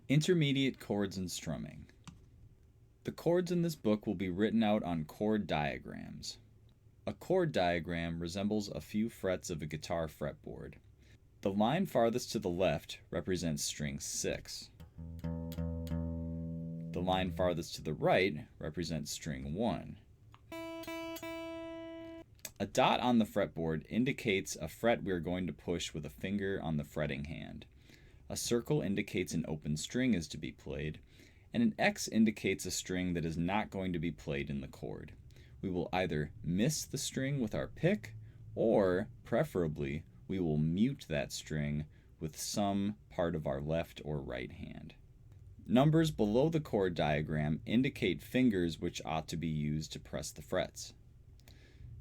Intermediate chords and strumming. The chords in this book will be written out on chord diagrams. A chord diagram resembles a few frets of a guitar fretboard. The line farthest to the left represents string 6. The line farthest to the right represents string 1. A dot on the fretboard indicates a fret we are going to push with a finger on the fretting hand. A circle indicates an open string is to be played, and an X indicates a string that is not going to be played in the chord. We will either miss the string with our pick, or, preferably, we will mute that string with some part of our left or right hand. Numbers below the chord diagram indicate fingers which ought to be used to press the frets.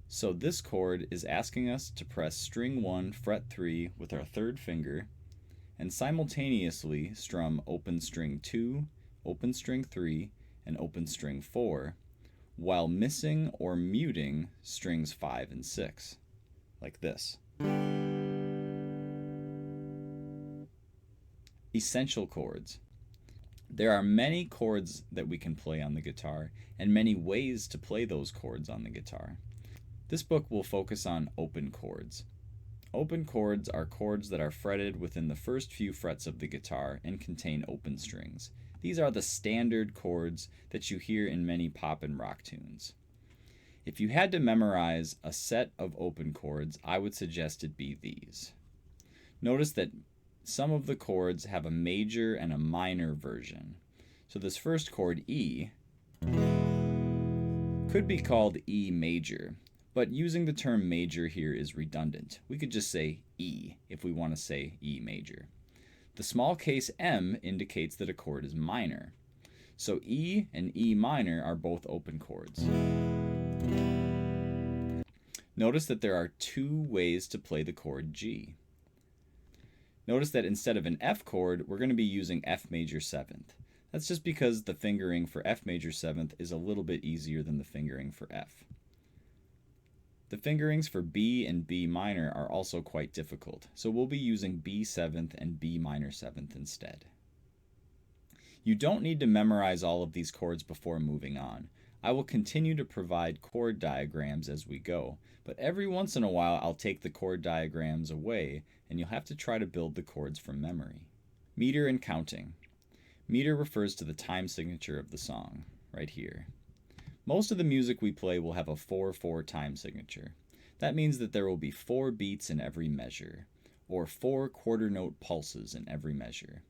So this chord is asking us to press string 1, fret 3 with our third finger, and simultaneously strum open string 2, open string 3, and open string 4, while missing or muting strings 5 and 6, like this. Essential chords. There are many chords that we can play on the guitar, and many ways to play those chords on the guitar. This book will focus on open chords. Open chords are chords that are fretted within the first few frets of the guitar and contain open strings. These are the standard chords that you hear in many pop and rock tunes. If you had to memorize a set of open chords, I would suggest it be these. Notice that some of the chords have a major and a minor version. So this first chord, E, could be called E major, but using the term major here is redundant. We could just say E if we want to say E major. The small case M indicates that a chord is minor. So E and E minor are both open chords. Notice that there are two ways to play the chord G. Notice that instead of an F chord, we're going to be using F major 7th. That's just because the fingering for F major 7th is a little bit easier than the fingering for F. The fingerings for B and B minor are also quite difficult, so we'll be using B 7th and B minor 7th instead. You don't need to memorize all of these chords before moving on. I will continue to provide chord diagrams as we go, but every once in a while I'll take the chord diagrams away and you'll have to try to build the chords from memory. Meter and counting. Meter refers to the time signature of the song, right here. Most of the music we play will have a 4/4 time signature. That means that there will be 4 beats in every measure, or 4 quarter note pulses in every measure.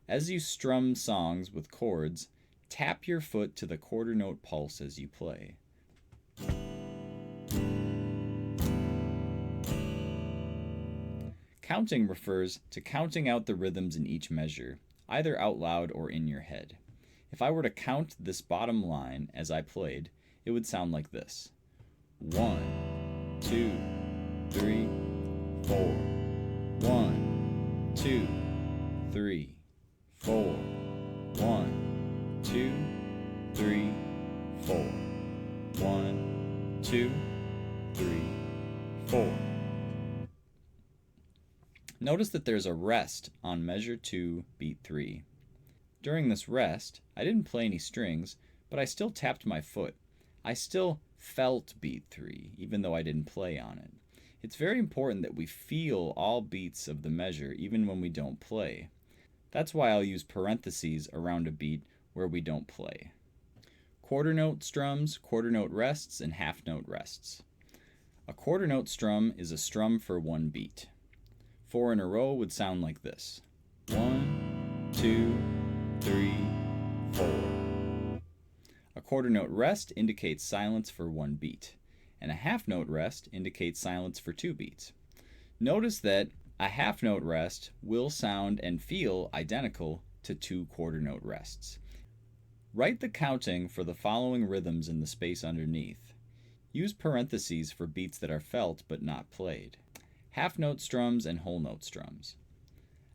As you strum songs with chords, tap your foot to the quarter note pulse as you play. Counting refers to counting out the rhythms in each measure, either out loud or in your head. If I were to count this bottom line as I played, it would sound like this. 1, 2, 3, 4. 1, 2, 3, 4. 1, 2, 3, 4. 1, 2, 3, 4. Notice that there's a rest on measure 2, beat 3. During this rest, I didn't play any strings, but I still tapped my foot. I still felt beat 3, even though I didn't play on it. It's very important that we feel all beats of the measure, even when we don't play. That's why I'll use parentheses around a beat where we don't play. Quarter note strums, quarter note rests, and half note rests. A quarter note strum is a strum for one beat. 4 in a row would sound like this. 1, 2, 3, 4. A quarter note rest indicates silence for one beat, and a half note rest indicates silence for 2 beats. Notice that a half note rest will sound and feel identical to 2 quarter note rests. Write the counting for the following rhythms in the space underneath. Use parentheses for beats that are felt but not played. Half note strums and whole note strums.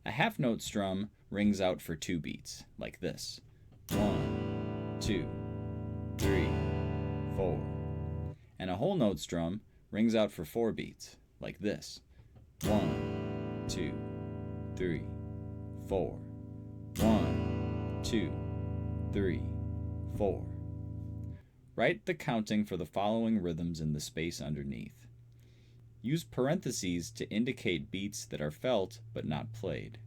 A half note strum rings out for 2 beats, like this. 1, 2, 3, 4. And a whole note strum rings out for 4 beats, like this. 1, 2, 3, 4. 1, 2, 3, 4. Write the counting for the following rhythms in the space underneath. Use parentheses to indicate beats that are felt but not played.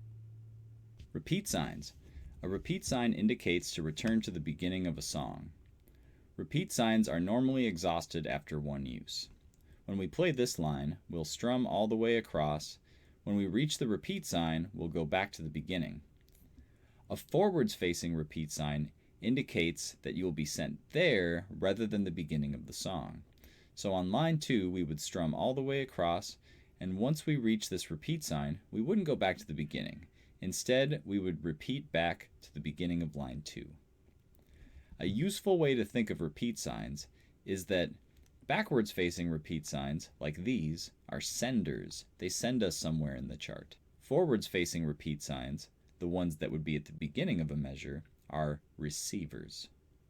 Repeat signs. A repeat sign indicates to return to the beginning of a song. Repeat signs are normally exhausted after one use. When we play this line, we'll strum all the way across. When we reach the repeat sign, we'll go back to the beginning. A forwards-facing repeat sign indicates that you will be sent there rather than the beginning of the song. So on line 2, we would strum all the way across, and once we reach this repeat sign, we wouldn't go back to the beginning. Instead, we would repeat back to the beginning of line 2. A useful way to think of repeat signs is that backwards-facing repeat signs, like these, are senders. They send us somewhere in the chart. Forwards-facing repeat signs, the ones that would be at the beginning of a measure, are receivers.